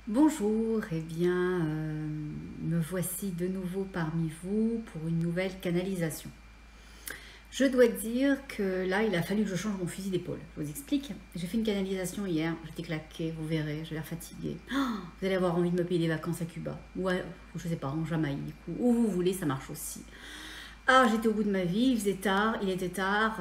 Bonjour, eh bien, me voici de nouveau parmi vous pour une nouvelle canalisation. Je dois dire que là, il a fallu que je change mon fusil d'épaule. Je vous explique. J'ai fait une canalisation hier, j'étais claquée, vous verrez, j'ai l'air fatiguée. Oh, vous allez avoir envie de me payer des vacances à Cuba. Ou je sais pas, en Jamaïque, du coup. Où vous voulez, ça marche aussi. Ah, j'étais au bout de ma vie, il faisait tard, il était tard,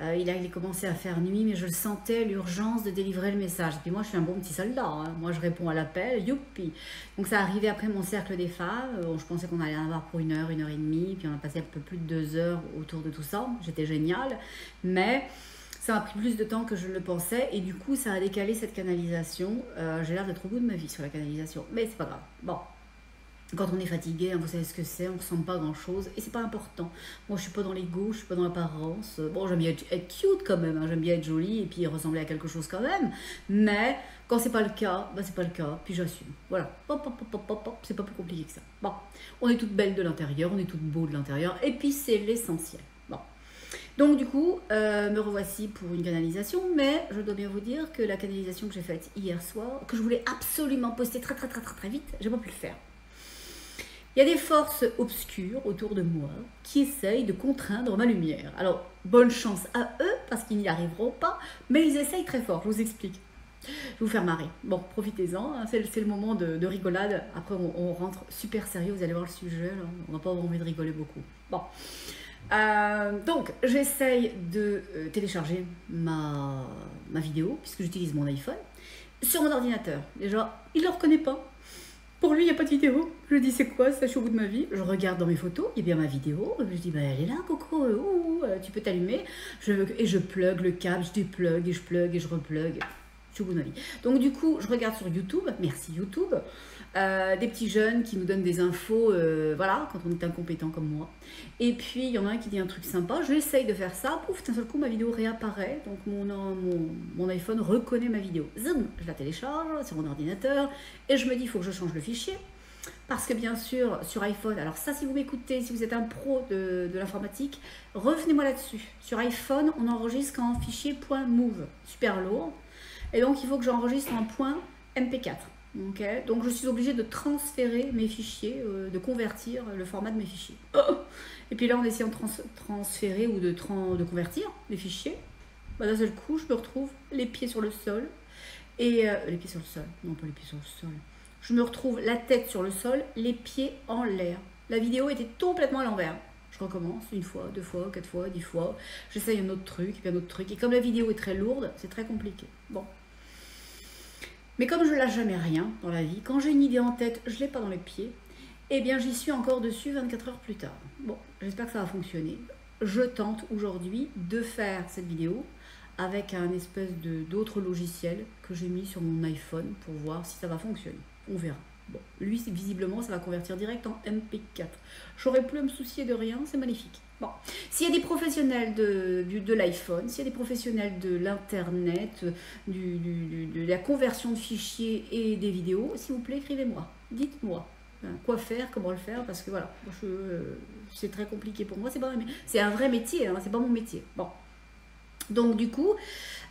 il a commencé à faire nuit, mais je le sentais, l'urgence de délivrer le message. Et puis moi, je suis un bon petit soldat, hein. Moi, je réponds à l'appel, youpi. Donc ça arrivait après mon cercle des femmes. Bon, je pensais qu'on allait en avoir pour une heure et demie, puis on a passé un peu plus de 2 heures autour de tout ça. J'étais géniale, mais ça m'a pris plus de temps que je le pensais, et du coup, ça a décalé cette canalisation. J'ai l'air d'être au bout de ma vie sur la canalisation, mais c'est pas grave. Bon. Quand on est fatigué, hein, vous savez ce que c'est, on ne ressent pas grand chose et c'est pas important. Moi je suis pas dans l'ego, je suis pas dans l'apparence. Bon, j'aime bien être cute quand même, hein, j'aime bien être jolie et puis ressembler à quelque chose quand même. Mais quand c'est pas le cas, bah c'est pas le cas, puis j'assume. Voilà, hop, hop, hop, hop, hop, hop, c'est pas plus compliqué que ça. Bon, on est toutes belles de l'intérieur, on est toutes beaux de l'intérieur et puis c'est l'essentiel. Bon. Donc du coup, me revoici pour une canalisation, mais je dois bien vous dire que la canalisation que j'ai faite hier soir, que je voulais absolument poster très vite, j'ai pas pu le faire. Il y a des forces obscures autour de moi qui essayent de contraindre ma lumière. Alors, bonne chance à eux, parce qu'ils n'y arriveront pas, mais ils essayent très fort, je vous explique. Je vais vous faire marrer. Bon, profitez-en, hein, c'est le moment de rigolade. Après, on rentre super sérieux, vous allez voir le sujet, là. On n'a pas envie de rigoler beaucoup. Bon. Donc, j'essaye de télécharger ma vidéo, puisque j'utilise mon iPhone, sur mon ordinateur. Déjà, il ne le reconnaît pas. Pour lui, il n'y a pas de vidéo. Je lui dis, c'est quoi ça? Je suis au bout de ma vie. Je regarde dans mes photos, il y a bien ma vidéo. Je dis, bah, elle est là, Coco. Tu peux t'allumer. Et je plug le câble, je déplug, et je plug, et je replug. Je suis au bout de ma vie. Donc, du coup, je regarde sur YouTube. Merci, YouTube. Des petits jeunes qui nous donnent des infos, voilà, quand on est incompétent comme moi. Et puis, il y en a un qui dit un truc sympa. Je essaye de faire ça. Pouf, d'un seul coup, ma vidéo réapparaît. Donc, mon iPhone reconnaît ma vidéo. Zoom, je la télécharge sur mon ordinateur. Et je me dis, il faut que je change le fichier. Parce que bien sûr, sur iPhone, alors ça, si vous m'écoutez, si vous êtes un pro de l'informatique, revenez-moi là-dessus. Sur iPhone, on enregistre qu'en fichier .move, super lourd. Et donc, il faut que j'enregistre en .mp4. Okay. Donc, je suis obligée de transférer mes fichiers, de convertir le format de mes fichiers. Et puis là, en essayant de transférer ou de convertir les fichiers, bah, d'un seul coup, je me retrouve les pieds sur le sol. Et les pieds sur le sol, non pas les pieds sur le sol. Je me retrouve la tête sur le sol, les pieds en l'air. La vidéo était complètement à l'envers. Je recommence une fois, 2 fois, 4 fois, 10 fois. J'essaye un autre truc, et puis un autre truc. Et comme la vidéo est très lourde, c'est très compliqué. Bon. Mais comme je ne lâche jamais rien dans la vie, quand j'ai une idée en tête, je ne l'ai pas dans les pieds, eh bien j'y suis encore dessus 24 heures plus tard. Bon, j'espère que ça va fonctionner. Je tente aujourd'hui de faire cette vidéo avec un espèce d'autre logiciel que j'ai mis sur mon iPhone pour voir si ça va fonctionner. On verra. Bon, lui, visiblement, ça va convertir direct en MP4. J'aurais plus à me soucier de rien, c'est magnifique. Bon, s'il y a des professionnels de l'iPhone, s'il y a des professionnels de l'Internet, de la conversion de fichiers et des vidéos, s'il vous plaît, écrivez-moi. Dites-moi quoi faire, comment le faire, parce que voilà, c'est très compliqué pour moi. C'est un vrai métier, hein, c'est pas mon métier. Bon. Donc du coup,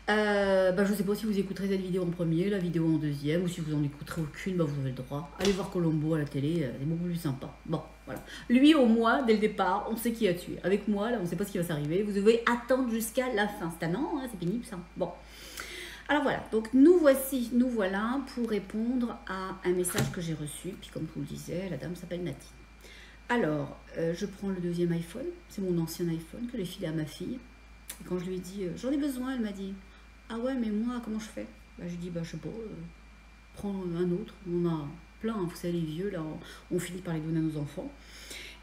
je ne sais pas si vous écouterez cette vidéo en premier, la vidéo en deuxième, ou si vous n'en écouterez aucune, bah, vous avez le droit. Allez voir Colombo à la télé, c'est beaucoup plus sympa. Bon, voilà. Lui, au moins, dès le départ, on sait qui a tué. Avec moi, là, on ne sait pas ce qui va s'arriver. Vous devez attendre jusqu'à la fin. C'est tannant, hein, c'est pénible, ça. Bon. Alors voilà, donc nous voilà pour répondre à un message que j'ai reçu. Puis comme je vous le disais, la dame s'appelle Nadine. Alors, je prends le deuxième iPhone. C'est mon ancien iPhone que j'ai filé à ma fille. Et quand je lui ai dit, j'en ai besoin, elle m'a dit, ah ouais, mais moi, comment je fais? Bah, je lui ai dit, bah, je sais pas, prends un autre. On a plein, hein, vous savez, les vieux, là, on finit par les donner à nos enfants.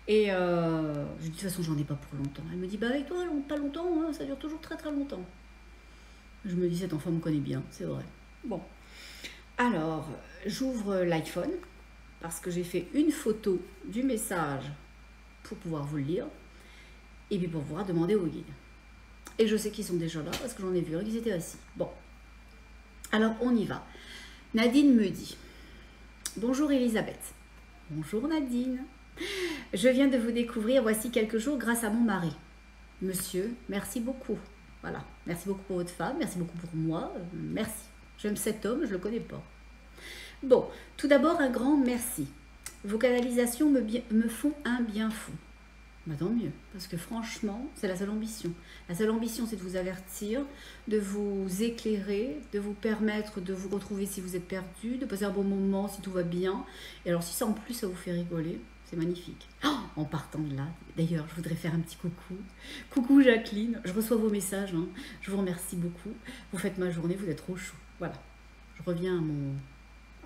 Et je lui ai dit, de toute façon, j'en ai pas pour longtemps. Elle me dit, bah, avec toi, pas longtemps, hein, ça dure toujours très longtemps. Je me dis, cet enfant me connaît bien, c'est vrai. Bon. Alors, j'ouvre l'iPhone, parce que j'ai fait une photo du message pour pouvoir vous le lire, et puis pour pouvoir demander au guide. Et je sais qu'ils sont déjà là parce que j'en ai vu qu'ils étaient assis. Bon, alors on y va. Nadine me dit, bonjour Elisabeth. Bonjour Nadine. Je viens de vous découvrir voici quelques jours grâce à mon mari. Monsieur, merci beaucoup. Voilà, merci beaucoup pour votre femme, merci beaucoup pour moi. Merci. J'aime cet homme, je ne le connais pas. Bon, tout d'abord, un grand merci. Vos canalisations me font un bien fou. Bah, tant mieux, parce que franchement, c'est la seule ambition. La seule ambition, c'est de vous avertir, de vous éclairer, de vous permettre de vous retrouver si vous êtes perdu, de passer un bon moment si tout va bien. Et alors, si ça en plus, ça vous fait rigoler, c'est magnifique. Oh, en partant de là, d'ailleurs, je voudrais faire un petit coucou. Coucou Jacqueline, je reçois vos messages, hein. Je vous remercie beaucoup. Vous faites ma journée, vous êtes trop chou. Voilà, je reviens à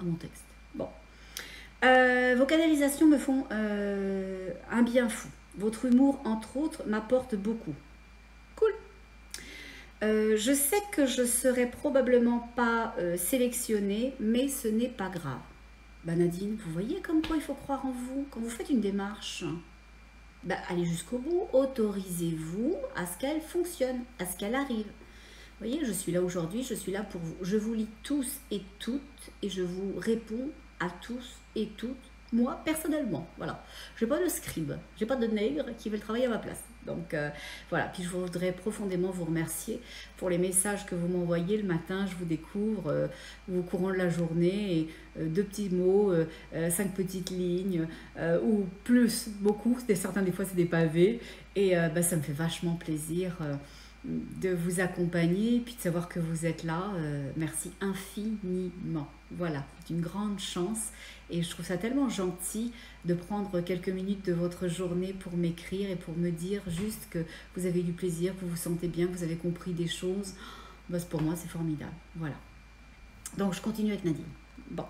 mon texte. Bon. Vos canalisations me font un bien fou. Votre humour, entre autres, m'apporte beaucoup. Cool. Je sais que je ne serai probablement pas sélectionnée, mais ce n'est pas grave. Bah Nadine, vous voyez comme quoi il faut croire en vous. Quand vous faites une démarche, bah, allez jusqu'au bout. Autorisez-vous à ce qu'elle fonctionne, à ce qu'elle arrive. Vous voyez, je suis là aujourd'hui, je suis là pour vous. Je vous lis tous et toutes et je vous réponds à tous et toutes, moi personnellement. Voilà, je n'ai pas de scribe, je n'ai pas de nègre qui veulent travailler à ma place. Donc voilà, puis je voudrais profondément vous remercier pour les messages que vous m'envoyez le matin. Je vous découvre au courant de la journée, et 2 petits mots, 5 petites lignes, ou plus, beaucoup, certains des fois c'est des pavés, et bah, ça me fait vachement plaisir de vous accompagner, puis de savoir que vous êtes là. Merci infiniment. Voilà, c'est une grande chance et je trouve ça tellement gentil de prendre quelques minutes de votre journée pour m'écrire et pour me dire juste que vous avez du plaisir, que vous vous sentez bien, que vous avez compris des choses. Bah, pour moi, c'est formidable. Voilà. Donc, je continue avec Nadine. Bon.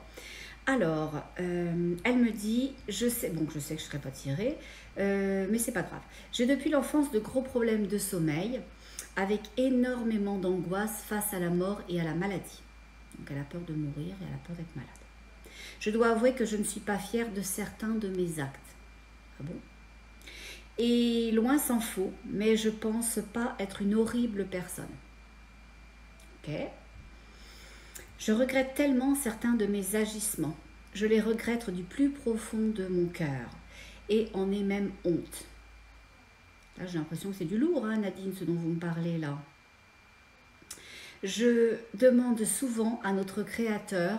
Alors, elle me dit, je sais que je ne serai pas tirée, mais c'est pas grave. J'ai depuis l'enfance de gros problèmes de sommeil, avec énormément d'angoisse face à la mort et à la maladie. Donc elle a peur de mourir et elle a peur d'être malade. Je dois avouer que je ne suis pas fière de certains de mes actes. Ah bon? Et loin s'en faut, mais je pense pas être une horrible personne. Ok? Je regrette tellement certains de mes agissements. Je les regrette du plus profond de mon cœur et en ai même honte. Là, j'ai l'impression que c'est du lourd, hein, Nadine, ce dont vous me parlez là. Je demande souvent à notre Créateur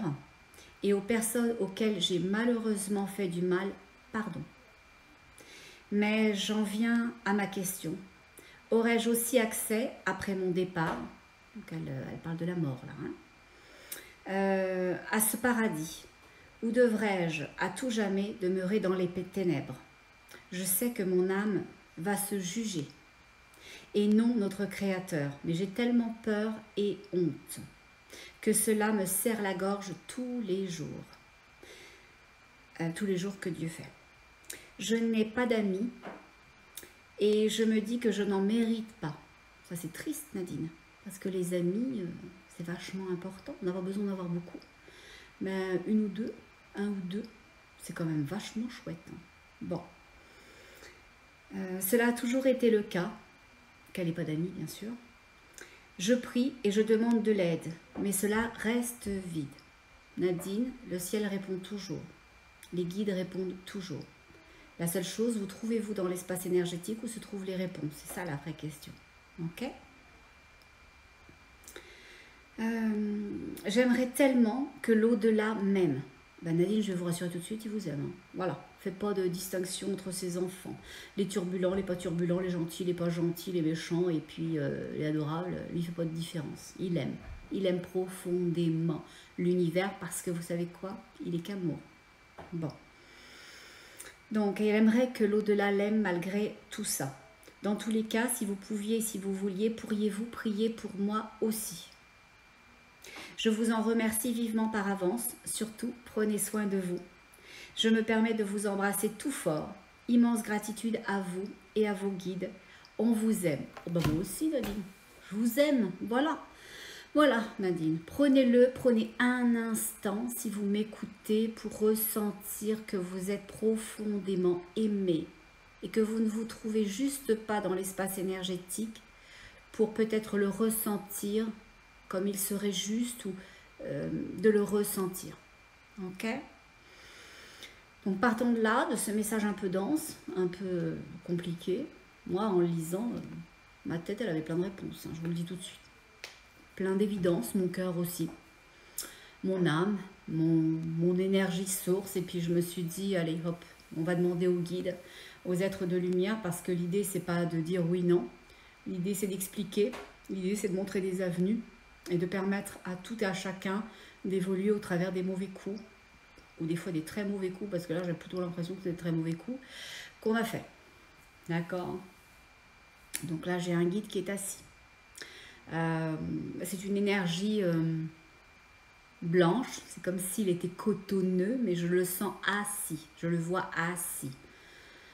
et aux personnes auxquelles j'ai malheureusement fait du mal, pardon. Mais j'en viens à ma question. Aurais-je aussi accès, après mon départ, donc elle parle de la mort là, hein, à ce paradis, ou devrais-je à tout jamais demeurer dans les ténèbres? Je sais que mon âme va se juger, et non notre Créateur, mais j'ai tellement peur et honte que cela me serre la gorge tous les jours que Dieu fait. Je n'ai pas d'amis et je me dis que je n'en mérite pas. Ça c'est triste, Nadine, parce que les amis, c'est vachement important. On n'a pas besoin d'en avoir beaucoup, mais une ou deux, un ou deux, c'est quand même vachement chouette, hein. Bon. Cela a toujours été le cas, qu'elle n'ait pas d'amis bien sûr. Je prie et je demande de l'aide, mais cela reste vide. Nadine, le ciel répond toujours, les guides répondent toujours. La seule chose, vous trouvez-vous dans l'espace énergétique où se trouvent les réponses? C'est ça la vraie question. Ok? J'aimerais tellement que l'au-delà m'aime. Ben Nadine, je vais vous rassurer tout de suite, il vous aime, hein. Voilà, faites pas de distinction entre ses enfants. Les turbulents, les pas turbulents, les gentils, les pas gentils, les méchants, et puis les adorables, lui il fait pas de différence. Il aime profondément l'univers parce que vous savez quoi? Il est qu'amour. Bon. Donc, elle aimerait que l'au-delà l'aime malgré tout ça. Dans tous les cas, si vous pouviez, si vous vouliez, pourriez-vous prier pour moi aussi? Je vous en remercie vivement par avance. Surtout, prenez soin de vous. Je me permets de vous embrasser tout fort. Immense gratitude à vous et à vos guides. On vous aime. Oh ben moi aussi, Nadine. Je vous aime. Voilà. Voilà, Nadine. Prenez-le, prenez un instant, si vous m'écoutez, pour ressentir que vous êtes profondément aimé et que vous ne vous trouvez juste pas dans l'espace énergétique pour peut-être le ressentir comme il serait juste ou de le ressentir. Ok? Donc partons de là, de ce message un peu dense, un peu compliqué. Moi, en le lisant, ma tête, elle avait plein de réponses, hein, je vous le dis tout de suite. Plein d'évidence, mon cœur aussi. Mon âme, mon énergie source. Et puis je me suis dit, allez hop, on va demander aux guides, aux êtres de lumière, parce que l'idée c'est pas de dire oui, non. L'idée c'est d'expliquer, l'idée c'est de montrer des avenues et de permettre à tout et à chacun d'évoluer au travers des mauvais coups, ou des fois des très mauvais coups, parce que là j'ai plutôt l'impression que c'est des très mauvais coups, qu'on a fait. D'accord? Donc là j'ai un guide qui est assis. C'est une énergie blanche, c'est comme s'il était cotonneux, mais je le sens assis, je le vois assis.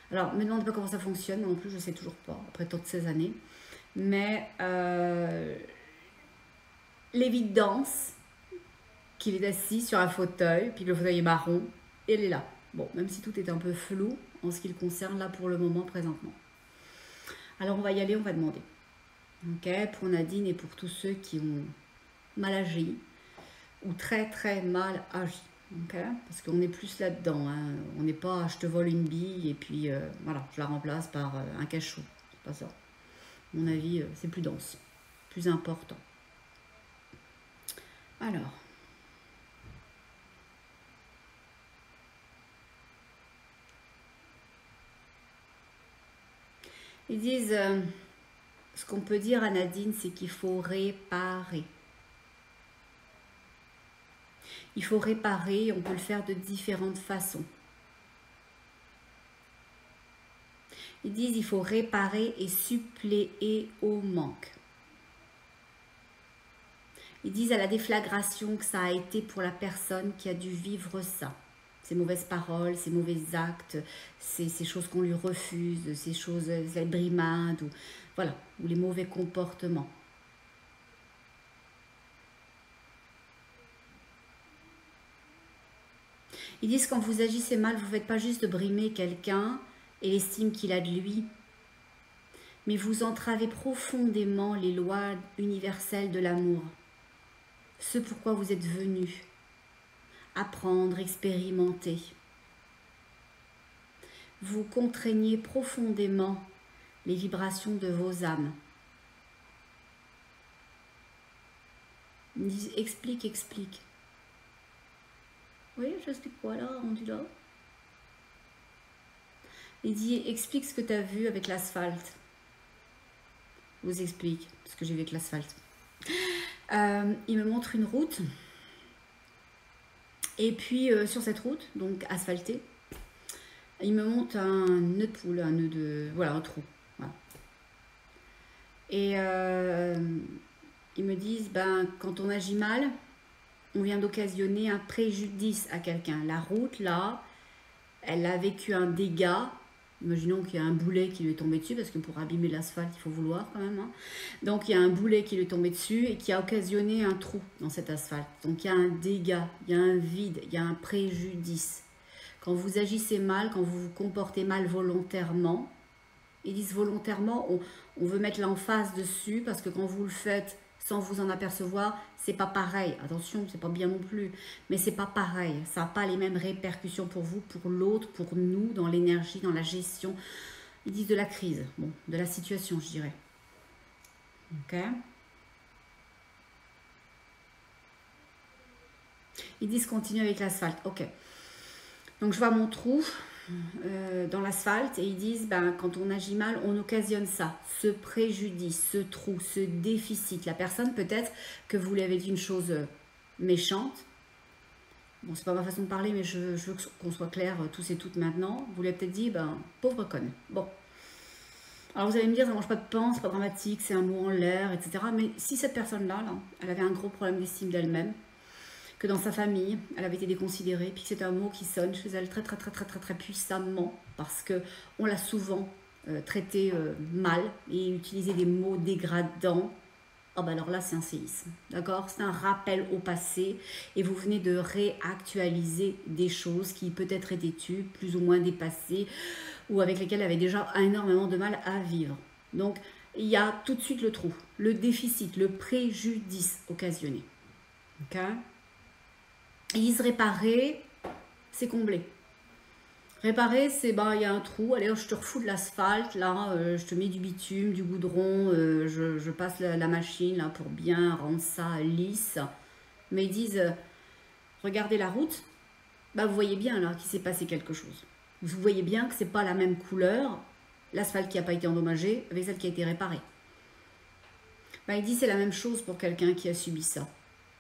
Alors, ne me demandez pas comment ça fonctionne, non plus je ne sais toujours pas, après toutes ces années. Mais l'évidence qu'il est assis sur un fauteuil, puis le fauteuil est marron, et elle est là. Bon, même si tout est un peu flou en ce qui le concerne là pour le moment, présentement. Alors on va y aller, on va demander. Ok, pour Nadine et pour tous ceux qui ont mal agi, ou très très mal agi. Okay, parce qu'on est plus là-dedans, hein. On n'est pas je te vole une bille et puis voilà, je la remplace par un cachot. C'est pas ça. À mon avis, c'est plus dense, plus important. Alors. Ils disent, ce qu'on peut dire à Nadine, c'est qu'il faut réparer. Il faut réparer, on peut le faire de différentes façons. Ils disent il faut réparer et suppléer au manque. Ils disent à la déflagration que ça a été pour la personne qui a dû vivre ça. Ces mauvaises paroles, ces mauvais actes, ces choses qu'on lui refuse, ces choses, les brimades, ou, voilà, ou les mauvais comportements. Ils disent quand vous agissez mal, vous ne faites pas juste de brimer quelqu'un et l'estime qu'il a de lui, mais vous entravez profondément les lois universelles de l'amour. Ce pourquoi vous êtes venu, apprendre, expérimenter. Vous contraignez profondément les vibrations de vos âmes. Ils disent explique, explique. Oui, j'explique quoi là, rendu là? Il dit explique ce que tu as vu avec l'asphalte. Je vous explique ce que j'ai vu avec l'asphalte. Il me montre une route. Et puis sur cette route, donc asphaltée, il me montre un nœud de poule, un nœud de... Voilà, un trou. Voilà. Et ils me disent, ben, quand on agit mal, on vient d'occasionner un préjudice à quelqu'un. La route, là, elle a vécu un dégât. Imaginons qu'il y a un boulet qui lui est tombé dessus, parce que pour abîmer l'asphalte, il faut vouloir quand même. Hein. Donc, il y a un boulet qui lui est tombé dessus et qui a occasionné un trou dans cet asphalte. Donc, il y a un dégât, il y a un vide, il y a un préjudice. Quand vous agissez mal, quand vous vous comportez mal volontairement, ils disent volontairement, on veut mettre l'emphase dessus, parce que quand vous le faites sans vous en apercevoir, c'est pas pareil. Attention, c'est pas bien non plus, mais c'est pas pareil. Ça n'a pas les mêmes répercussions pour vous, pour l'autre, pour nous, dans l'énergie, dans la gestion. Ils disent de la crise, bon, de la situation, je dirais. Ok. Ils disent continue avec l'asphalte. Ok. Donc je vois mon trou dans l'asphalte et ils disent ben, quand on agit mal, on occasionne ça, ce préjudice, ce trou, ce déficit. La personne peut-être que vous lui avez dit une chose méchante. Bon, c'est pas ma façon de parler, mais je veux qu'on soit clair tous et toutes maintenant. Vous lui avez peut-être dit ben pauvre conne. Bon. Alors vous allez me dire, ça ne mange pas de pain, c'est pas dramatique, c'est un mot en l'air, etc. Mais si cette personne-là, là, elle avait un gros problème d'estime d'elle-même, que dans sa famille, elle avait été déconsidérée, puis que c'est un mot qui sonne chez elle très puissamment, parce qu'on l'a souvent traité mal et utilisé des mots dégradants. Oh ben alors là, c'est un séisme, d'accord? C'est un rappel au passé et vous venez de réactualiser des choses qui peut-être étaient tues, plus ou moins dépassées, ou avec lesquelles elle avait déjà énormément de mal à vivre. Donc, il y a tout de suite le trou, le déficit, le préjudice occasionné. Ok? Ils disent réparer, c'est combler. Réparer, c'est ben il y a un trou, allez je te refous de l'asphalte, là, je te mets du bitume, du goudron, je passe la machine là pour bien rendre ça lisse. Mais ils disent regardez la route, bah vous voyez bien là qu'il s'est passé quelque chose. Vous voyez bien que c'est pas la même couleur, l'asphalte qui n'a pas été endommagé avec celle qui a été réparée. Bah, il dit c'est la même chose pour quelqu'un qui a subi ça.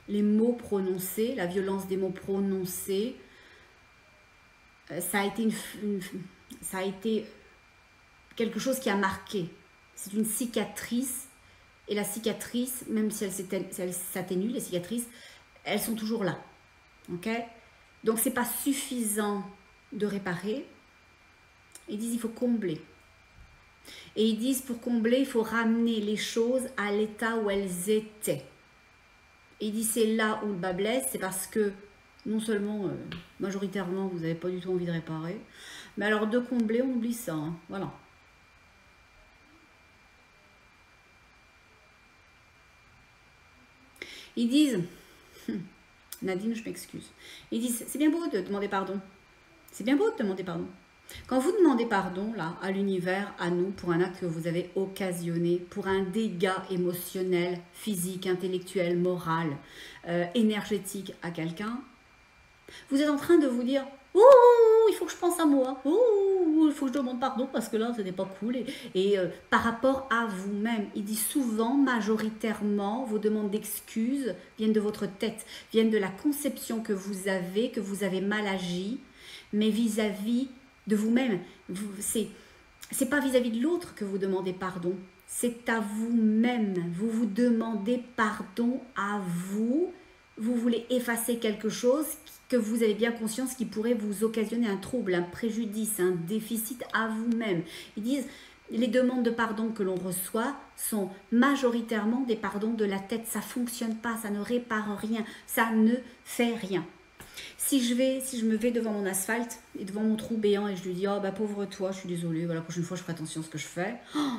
Les mots prononcés, la violence des mots prononcés, ça a été quelque chose qui a marqué. C'est une cicatrice. Et la cicatrice, même si elle s'atténue, les cicatrices, elles sont toujours là. Ok? Donc, ce n'est pas suffisant de réparer. Ils disent il faut combler. Et ils disent pour combler, il faut ramener les choses à l'état où elles étaient. Et il dit c'est là où le bas blesse, c'est parce que non seulement, majoritairement, vous n'avez pas du tout envie de réparer, mais alors de combler, on oublie ça. Hein. Voilà. Ils disent, Nadine, je m'excuse, ils disent, c'est bien beau de demander pardon. C'est bien beau de demander pardon. Quand vous demandez pardon, là, à l'univers, à nous, pour un acte que vous avez occasionné, pour un dégât émotionnel, physique, intellectuel, moral, énergétique à quelqu'un, vous êtes en train de vous dire « Ouh, il faut que je pense à moi. Ouh, il faut que je demande pardon parce que là, ce n'est pas cool. » Et par rapport à vous-même, il dit souvent, majoritairement, vos demandes d'excuses viennent de votre tête, viennent de la conception que vous avez mal agi, mais vis-à-vis de vous-même. C'est pas vis-à-vis de l'autre que vous demandez pardon, c'est à vous-même. Vous vous demandez pardon à vous. Vous voulez effacer quelque chose que vous avez bien conscience qui pourrait vous occasionner un trouble, un préjudice, un déficit à vous-même. Ils disent, les demandes de pardon que l'on reçoit sont majoritairement des pardons de la tête. Ça ne fonctionne pas, ça ne répare rien, ça ne fait rien. Si je me vais devant mon asphalte et devant mon trou béant et je lui dis « Oh, bah pauvre toi, je suis désolée, voilà, la prochaine fois, je ferai attention à ce que je fais. Oh, »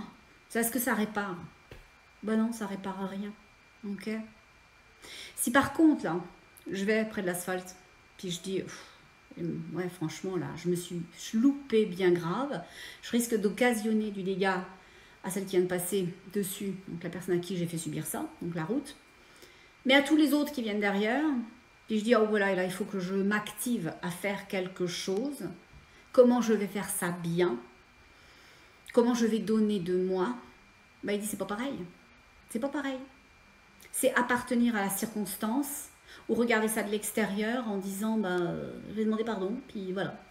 est-ce que ça répare? Ben non, ça répare rien. Ok. Si par contre, là, je vais près de l'asphalte, puis je dis « Ouais, franchement, là, je me suis loupée bien grave. Je risque d'occasionner du dégât à celle qui vient de passer dessus, donc la personne à qui j'ai fait subir ça, donc la route, mais à tous les autres qui viennent derrière. » Puis je dis, oh voilà, là, il faut que je m'active à faire quelque chose. Comment je vais faire ça bien? Comment je vais donner de moi? Ben, il dit, c'est pas pareil. C'est pas pareil. C'est appartenir à la circonstance ou regarder ça de l'extérieur en disant, ben, je vais demander pardon, puis voilà.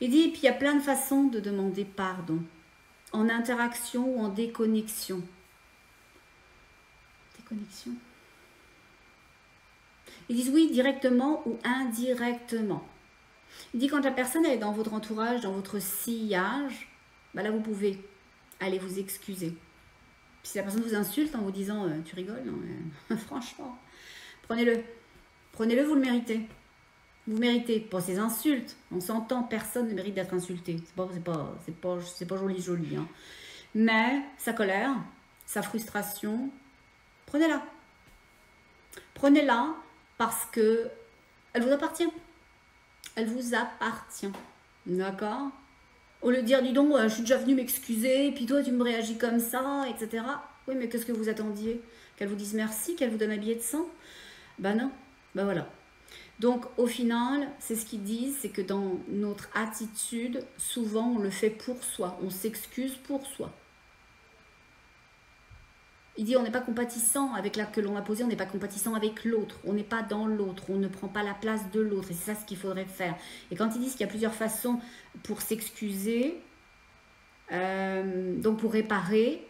Il dit, puis il y a plein de façons de demander pardon. En interaction ou en déconnexion. Déconnexion. Ils disent oui, directement ou indirectement. Il dit quand la personne elle est dans votre entourage, dans votre sillage, ben là vous pouvez aller vous excuser. Puis si la personne vous insulte en vous disant tu rigoles, non, franchement, prenez-le. Prenez-le, vous le méritez. Vous méritez. Pour ces insultes, on s'entend, personne ne mérite d'être insulté. C'est pas joli, hein. Mais sa colère, sa frustration, prenez-la. Prenez-la. Parce que elle vous appartient. Elle vous appartient. D'accord? Au lieu de dire, dis donc, je suis déjà venue m'excuser, puis toi, tu me réagis comme ça, etc. Oui, mais qu'est-ce que vous attendiez? Qu'elle vous dise merci, qu'elle vous donne un billet de sang? Ben non. Ben voilà. Donc, au final, c'est ce qu'ils disent, c'est que dans notre attitude, souvent, on le fait pour soi. On s'excuse pour soi. Il dit on n'est pas compatissant avec l'acte que l'on a posé, on n'est pas compatissant avec l'autre, on n'est pas dans l'autre, on ne prend pas la place de l'autre, et c'est ça ce qu'il faudrait faire. Et quand ils disent qu'il y a plusieurs façons pour s'excuser, donc pour réparer,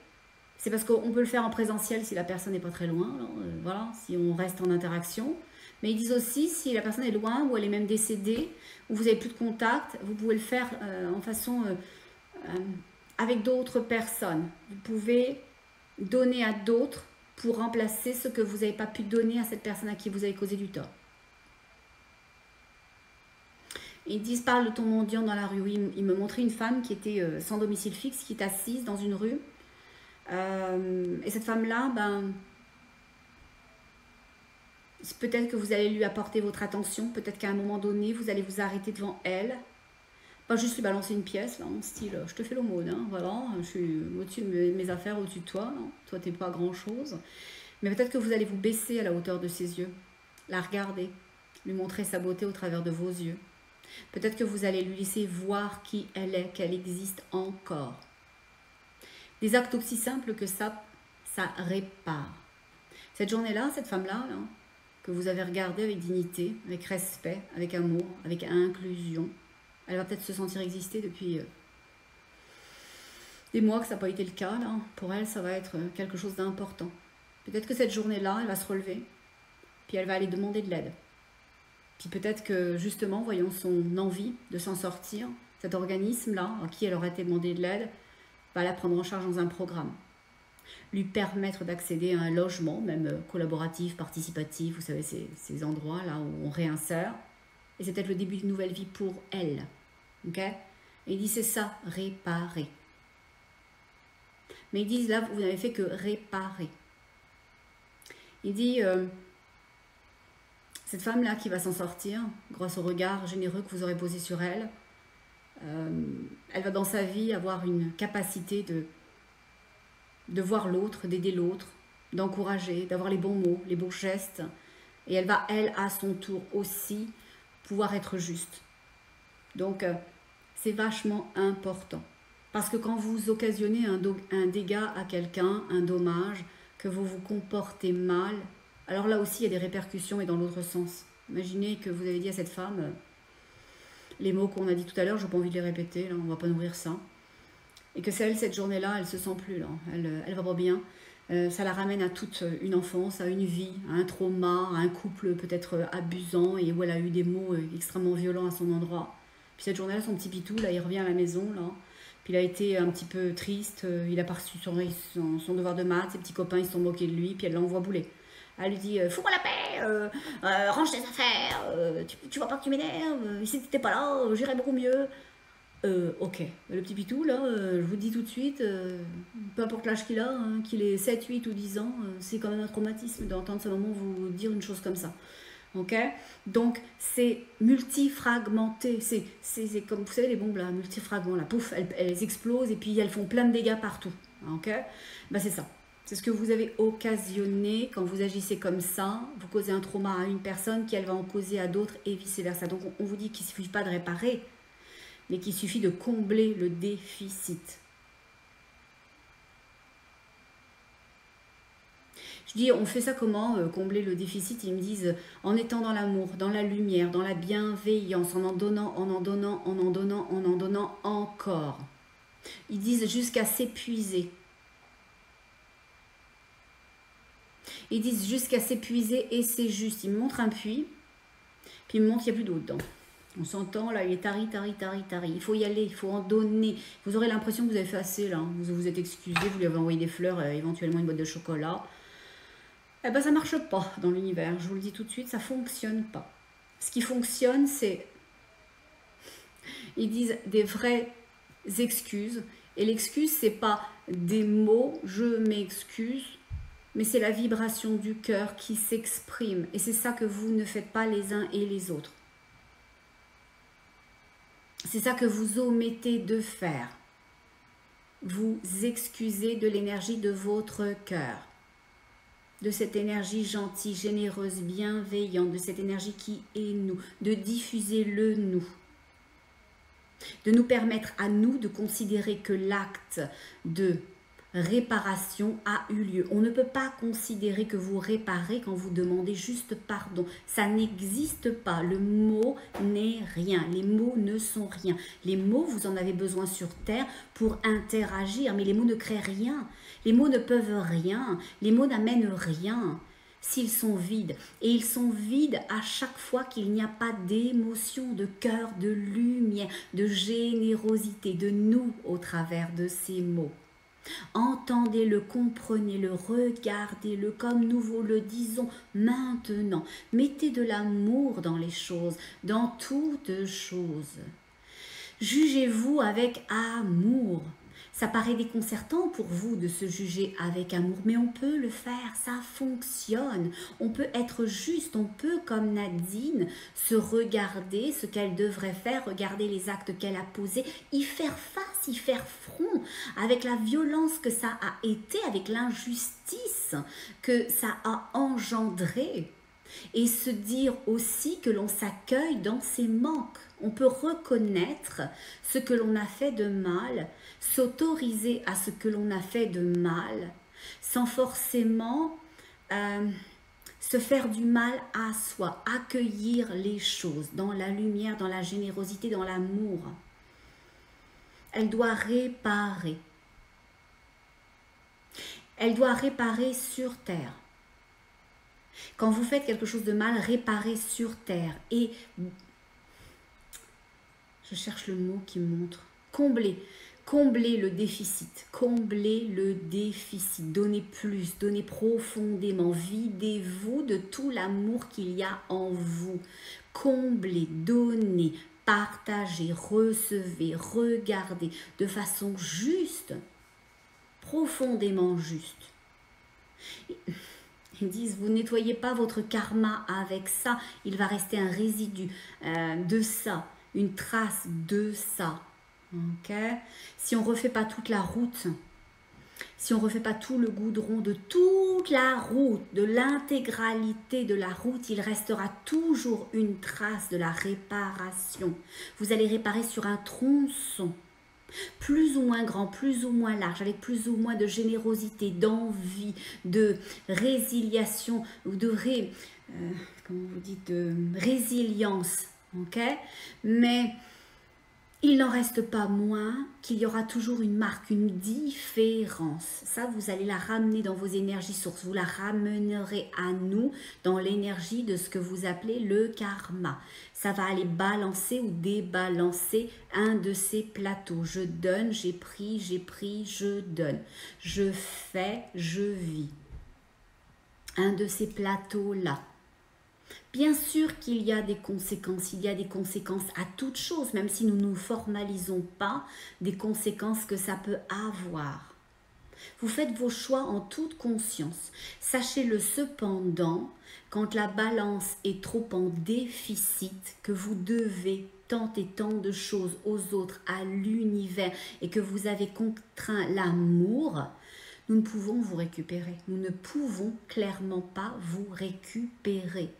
c'est parce qu'on peut le faire en présentiel si la personne n'est pas très loin, alors, voilà, si on reste en interaction. Mais ils disent aussi si la personne est loin ou elle est même décédée, ou vous n'avez plus de contact, vous pouvez le faire en façon avec d'autres personnes. Vous pouvez donner à d'autres pour remplacer ce que vous n'avez pas pu donner à cette personne à qui vous avez causé du tort. Ils disent, parle de ton mendiant dans la rue. Oui, il me montrait une femme qui était sans domicile fixe, qui est assise dans une rue. Et cette femme-là, ben, peut-être que vous allez lui apporter votre attention, peut-être qu'à un moment donné, vous allez vous arrêter devant elle. Pas juste lui balancer une pièce, là, en style, je te fais l'aumône, hein, voilà, je suis au-dessus de mes affaires, au-dessus de toi, non, toi t'es pas grand-chose. Mais peut-être que vous allez vous baisser à la hauteur de ses yeux, la regarder, lui montrer sa beauté au travers de vos yeux. Peut-être que vous allez lui laisser voir qui elle est, qu'elle existe encore. Des actes aussi simples que ça répare. Cette journée-là, cette femme-là, là, que vous avez regardée avec dignité, avec respect, avec amour, avec inclusion, elle va peut-être se sentir exister depuis des mois que ça n'a pas été le cas. Là. Pour elle, ça va être quelque chose d'important. Peut-être que cette journée-là, elle va se relever, puis elle va aller demander de l'aide. Puis peut-être que justement, voyons son envie de s'en sortir, cet organisme-là, à qui elle aurait été demandé de l'aide, va la prendre en charge dans un programme. Lui permettre d'accéder à un logement, même collaboratif, participatif, vous savez, ces endroits là où on réinsère. Et c'est peut-être le début d'une nouvelle vie pour elle. Ok? Et il dit, c'est ça, réparer. Mais ils disent, là, vous n'avez fait que réparer. Il dit, cette femme-là qui va s'en sortir, grâce au regard généreux que vous aurez posé sur elle, elle va dans sa vie avoir une capacité de voir l'autre, d'aider l'autre, d'encourager, d'avoir les bons mots, les beaux gestes. Et elle va, elle, à son tour aussi, pouvoir être juste. Donc, c'est vachement important. Parce que quand vous occasionnez un dégât à quelqu'un, un dommage, que vous vous comportez mal, alors là aussi, il y a des répercussions et dans l'autre sens. Imaginez que vous avez dit à cette femme, les mots qu'on a dit tout à l'heure, je n'ai pas envie de les répéter, là, on ne va pas nourrir ça. Et que c'est elle, cette journée-là, elle ne se sent plus, là. Elle va pas bien. Ça la ramène à toute une enfance, à une vie, à un trauma, à un couple peut-être abusant et où elle a eu des mots extrêmement violents à son endroit. Puis cette journée-là, son petit pitou, là, il revient à la maison, là. Puis il a été un petit peu triste, il a pas reçu son devoir de maths, ses petits copains, ils se sont moqués de lui, puis elle l'envoie bouler. Elle lui dit, fous-moi la paix, range tes affaires, tu vois pas que tu m'énerves, si t'étais pas là, j'irais beaucoup mieux. Ok, le petit pitou, là, je vous dis tout de suite, peu importe l'âge qu'il a, hein, qu'il ait 7, 8 ou 10 ans, c'est quand même un traumatisme d'entendre sa maman vous dire une chose comme ça. Ok, donc c'est multifragmenté, c'est comme vous savez les bombes là, multifragments là, pouf, elles explosent et puis elles font plein de dégâts partout. Ok, ben c'est ça. C'est ce que vous avez occasionné quand vous agissez comme ça. Vous causez un trauma à une personne qui elle va en causer à d'autres et vice versa. Donc on vous dit qu'il ne suffit pas de réparer, mais qu'il suffit de combler le déficit. Je dis, on fait ça comment, combler le déficit? Ils me disent, en étant dans l'amour, dans la lumière, dans la bienveillance, en donnant, en en donnant, en en donnant, en en donnant encore. Ils disent jusqu'à s'épuiser. Ils disent jusqu'à s'épuiser et c'est juste. Ils me montrent un puits, puis ils me montrent qu'il n'y a plus d'eau dedans. On s'entend, là, il est tari. Il faut y aller, il faut en donner. Vous aurez l'impression que vous avez fait assez, là. Vous vous êtes excusé, vous lui avez envoyé des fleurs, éventuellement une boîte de chocolat. Eh ben, ça ne marche pas dans l'univers. Je vous le dis tout de suite, ça ne fonctionne pas. Ce qui fonctionne, c'est... Ils disent des vraies excuses. Et l'excuse, ce n'est pas des mots, je m'excuse, mais c'est la vibration du cœur qui s'exprime. Et c'est ça que vous ne faites pas les uns et les autres. C'est ça que vous omettez de faire. Vous excusez de l'énergie de votre cœur. De cette énergie gentille, généreuse, bienveillante, de cette énergie qui est nous, de diffuser le nous, de nous permettre à nous de considérer que l'acte de réparation a eu lieu. On ne peut pas considérer que vous réparez quand vous demandez juste pardon. Ça n'existe pas. Le mot n'est rien. Les mots ne sont rien. Les mots, vous en avez besoin sur Terre pour interagir, mais les mots ne créent rien. Les mots ne peuvent rien. Les mots n'amènent rien s'ils sont vides. Et ils sont vides à chaque fois qu'il n'y a pas d'émotion, de cœur, de lumière, de générosité, de nous au travers de ces mots. Entendez-le, comprenez-le, regardez-le comme nous vous le disons maintenant. Mettez de l'amour dans les choses, dans toutes choses. Jugez-vous avec amour. Ça paraît déconcertant pour vous de se juger avec amour, mais on peut le faire, ça fonctionne. On peut être juste, on peut, comme Nadine, se regarder ce qu'elle devrait faire, regarder les actes qu'elle a posés, y faire face, y faire front, avec la violence que ça a été, avec l'injustice que ça a engendré. et se dire aussi que l'on s'accueille dans ses manques. On peut reconnaître ce que l'on a fait de mal, s'autoriser à ce que l'on a fait de mal, sans forcément se faire du mal à soi, accueillir les choses dans la lumière, dans la générosité, dans l'amour. Elle doit réparer. Elle doit réparer sur terre. Quand vous faites quelque chose de mal, réparez sur terre. Et je cherche le mot qui montre. Comblez le déficit. Comblez le déficit. Donnez plus, donnez profondément. Videz-vous de tout l'amour qu'il y a en vous. Comblez, donnez, partagez, recevez, regardez de façon juste, profondément juste. Ils disent, vous nettoyez pas votre karma avec ça, il va rester un résidu de ça, une trace de ça. Okay? Si on ne refait pas toute la route, si on ne refait pas tout le goudron de toute la route, de l'intégralité de la route, il restera toujours une trace de la réparation. Vous allez réparer sur un tronçon, plus ou moins grand, plus ou moins large, avec plus ou moins de générosité, d'envie, de résiliation, ou de comment vous dites, de résilience, ok? Mais il n'en reste pas moins qu'il y aura toujours une marque, une différence. Ça, vous allez la ramener dans vos énergies sources. Vous la ramènerez à nous dans l'énergie de ce que vous appelez le karma. Ça va aller balancer ou débalancer un de ces plateaux. Je donne, j'ai pris, je donne. Je fais, je vis. Un de ces plateaux-là. Bien sûr qu'il y a des conséquences, il y a des conséquences à toute chose, même si nous ne nous formalisons pas des conséquences que ça peut avoir. Vous faites vos choix en toute conscience. Sachez-le cependant, quand la balance est trop en déficit, que vous devez tant et tant de choses aux autres, à l'univers, et que vous avez contraint l'amour, nous ne pouvons vous récupérer. Nous ne pouvons clairement pas vous récupérer.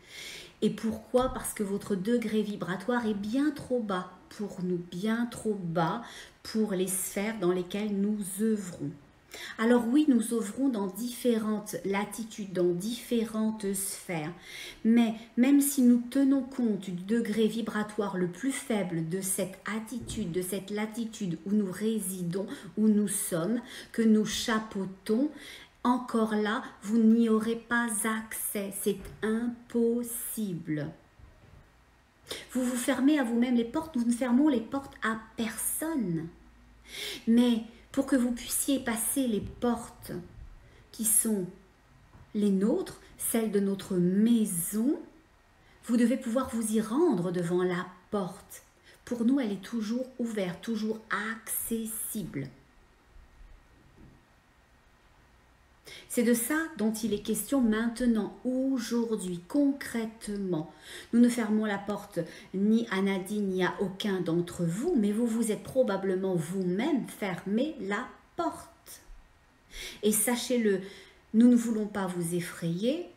Et pourquoi? Parce que votre degré vibratoire est bien trop bas pour nous, bien trop bas pour les sphères dans lesquelles nous œuvrons. Alors oui, nous œuvrons dans différentes latitudes, dans différentes sphères, mais même si nous tenons compte du degré vibratoire le plus faible de cette attitude, de cette latitude où nous résidons, où nous sommes, que nous chapeautons, encore là, vous n'y aurez pas accès, c'est impossible. Vous vous fermez à vous-même les portes, nous ne fermons les portes à personne. Mais pour que vous puissiez passer les portes qui sont les nôtres, celles de notre maison, vous devez pouvoir vous y rendre devant la porte. Pour nous, elle est toujours ouverte, toujours accessible. C'est de ça dont il est question maintenant, aujourd'hui, concrètement. Nous ne fermons la porte ni à Nadine ni à aucun d'entre vous, mais vous vous êtes probablement vous-même fermé la porte. Et sachez-le, nous ne voulons pas vous effrayer,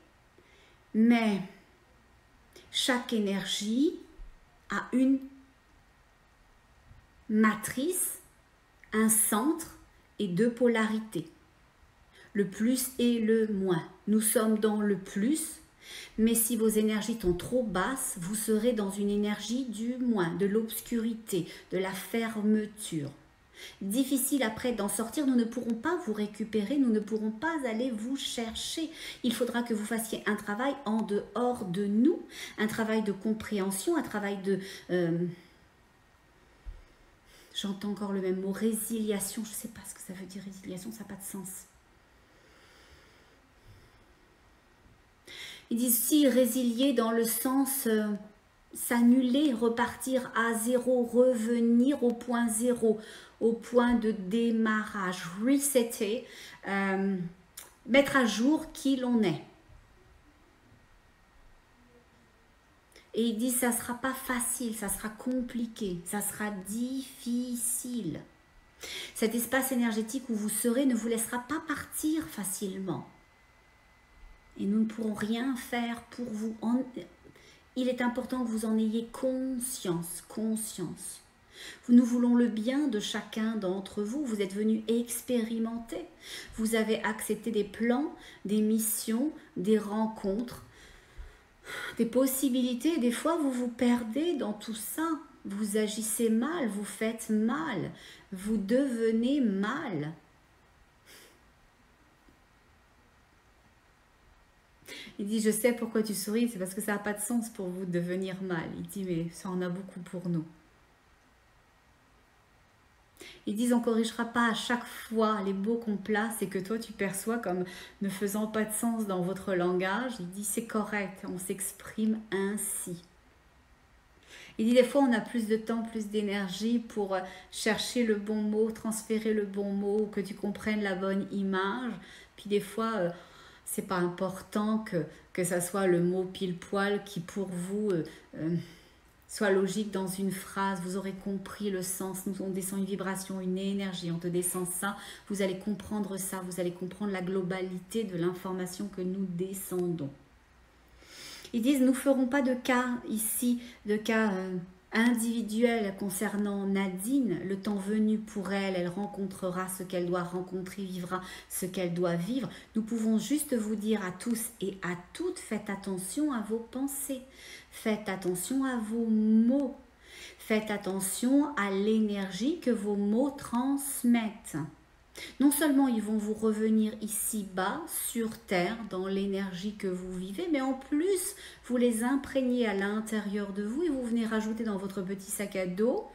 mais chaque énergie a une matrice, un centre et deux polarités. Le plus et le moins. Nous sommes dans le plus, mais si vos énergies sont trop basses, vous serez dans une énergie du moins, de l'obscurité, de la fermeture. Difficile après d'en sortir, nous ne pourrons pas vous récupérer, nous ne pourrons pas aller vous chercher. Il faudra que vous fassiez un travail en dehors de nous, un travail de compréhension, un travail de... J'entends encore le même mot, résiliation, je ne sais pas ce que ça veut dire résiliation, ça n'a pas de sens. Ils disent si résilier dans le sens s'annuler, repartir à zéro, revenir au point zéro, au point de démarrage, resetter, mettre à jour qui l'on est. Et ils disent ça ne sera pas facile, ça sera compliqué, ça sera difficile. Cet espace énergétique où vous serez ne vous laissera pas partir facilement. Et nous ne pourrons rien faire pour vous. Il est important que vous en ayez conscience, conscience. Nous voulons le bien de chacun d'entre vous. Vous êtes venus expérimenter. Vous avez accepté des plans, des missions, des rencontres, des possibilités. Des fois, vous vous perdez dans tout ça. Vous agissez mal, vous faites mal, vous devenez mal. Il dit, je sais pourquoi tu souris, c'est parce que ça n'a pas de sens pour vous de devenir mal. Il dit, mais ça en a beaucoup pour nous. Ils disent, on ne corrigera pas à chaque fois les mots qu'on place et que toi tu perçois comme ne faisant pas de sens dans votre langage. Il dit, c'est correct, on s'exprime ainsi. Il dit, des fois on a plus de temps, plus d'énergie pour chercher le bon mot, transférer le bon mot, que tu comprennes la bonne image. Puis des fois, c'est pas important que ça soit le mot pile poil qui pour vous... soit logique dans une phrase, vous aurez compris le sens, on descend une vibration, une énergie, on te descend ça, vous allez comprendre ça, vous allez comprendre la globalité de l'information que nous descendons. Ils disent, nous ne ferons pas de cas ici, de cas individuels concernant Nadine. Le temps venu pour elle, elle rencontrera ce qu'elle doit rencontrer, vivra ce qu'elle doit vivre. Nous pouvons juste vous dire à tous et à toutes, faites attention à vos pensées. Faites attention à vos mots. Faites attention à l'énergie que vos mots transmettent. Non seulement ils vont vous revenir ici-bas, sur Terre, dans l'énergie que vous vivez, mais en plus, vous les imprégnez à l'intérieur de vous et vous venez rajouter dans votre petit sac à dos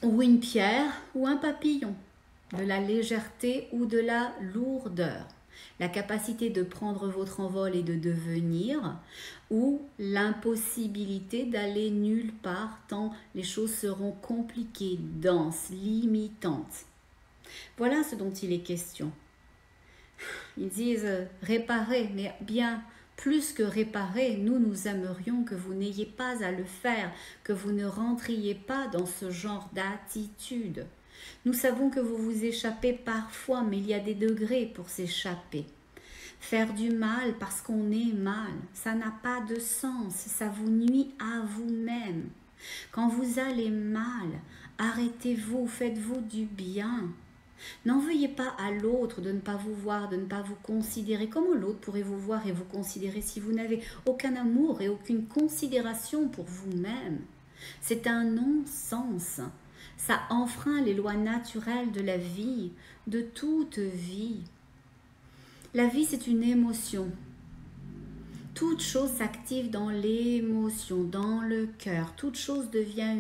ou une pierre ou un papillon, de la légèreté ou de la lourdeur. La capacité de prendre votre envol et de devenir, ou l'impossibilité d'aller nulle part tant les choses seront compliquées, denses, limitantes. Voilà ce dont il est question. Ils disent réparer, mais bien plus que réparer, nous aimerions que vous n'ayez pas à le faire, que vous ne rentriez pas dans ce genre d'attitude. Nous savons que vous vous échappez parfois, mais il y a des degrés pour s'échapper. Faire du mal parce qu'on est mal, ça n'a pas de sens, ça vous nuit à vous-même. Quand vous allez mal, arrêtez-vous, faites-vous du bien. N'en veuillez pas à l'autre de ne pas vous voir, de ne pas vous considérer. Comment l'autre pourrait vous voir et vous considérer si vous n'avez aucun amour et aucune considération pour vous-même? C'est un non-sens. Ça enfreint les lois naturelles de la vie, de toute vie. La vie, c'est une émotion. Toute chose s'active dans l'émotion, dans le cœur. Toute chose devient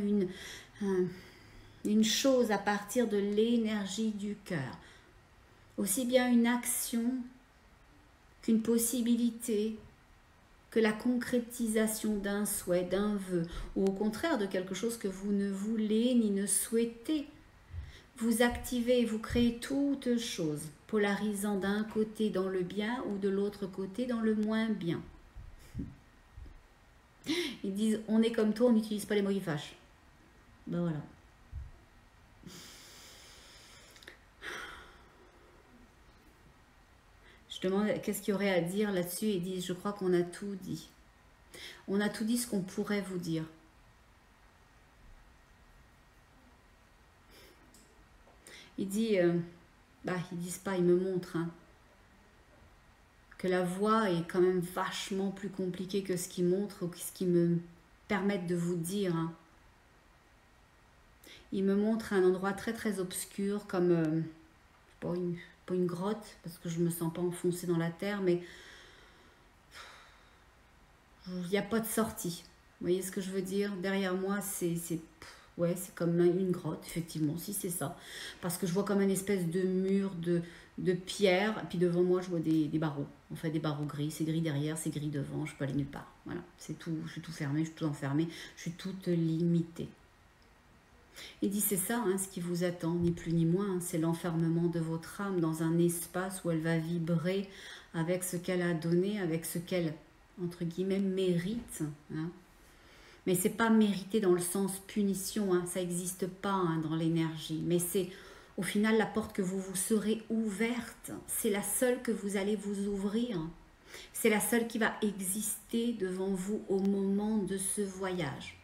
une chose à partir de l'énergie du cœur. Aussi bien une action qu'une possibilité, que la concrétisation d'un souhait, d'un vœu, ou au contraire de quelque chose que vous ne voulez ni ne souhaitez. Vous activez et vous créez toute chose, polarisant d'un côté dans le bien ou de l'autre côté dans le moins bien. Ils disent, on est comme toi, on n'utilise pas les mots qui fâchent. Ben voilà. Je demande qu'est-ce qu'il y aurait à dire là-dessus. Ils disent, je crois qu'on a tout dit. On a tout dit ce qu'on pourrait vous dire. Il dit, ils disent pas, ils me montrent que la voix est quand même vachement plus compliquée que ce qu'ils montrent ou que ce qu'ils me permettent de vous dire. Ils me montrent un endroit très très obscur comme pas une grotte parce que je me sens pas enfoncée dans la terre, mais il n'y a pas de sortie. Vous voyez ce que je veux dire? Derrière moi, c'est comme une grotte, effectivement, si c'est ça. Parce que je vois comme une espèce de mur de pierre, et puis devant moi, je vois des barreaux. En fait, des barreaux gris. C'est gris derrière, c'est gris devant, je peux aller nulle part. Voilà, c'est tout. Je suis tout fermée, je suis tout enfermée, je suis toute limitée. Il dit, c'est ça, ce qui vous attend, ni plus ni moins. C'est l'enfermement de votre âme dans un espace où elle va vibrer avec ce qu'elle a donné, avec ce qu'elle, entre guillemets, mérite. Mais c'est pas mérité dans le sens punition, ça n'existe pas dans l'énergie. Mais c'est Au final, la porte que vous vous serez ouverte, c'est la seule que vous allez vous ouvrir. C'est la seule qui va exister devant vous au moment de ce voyage.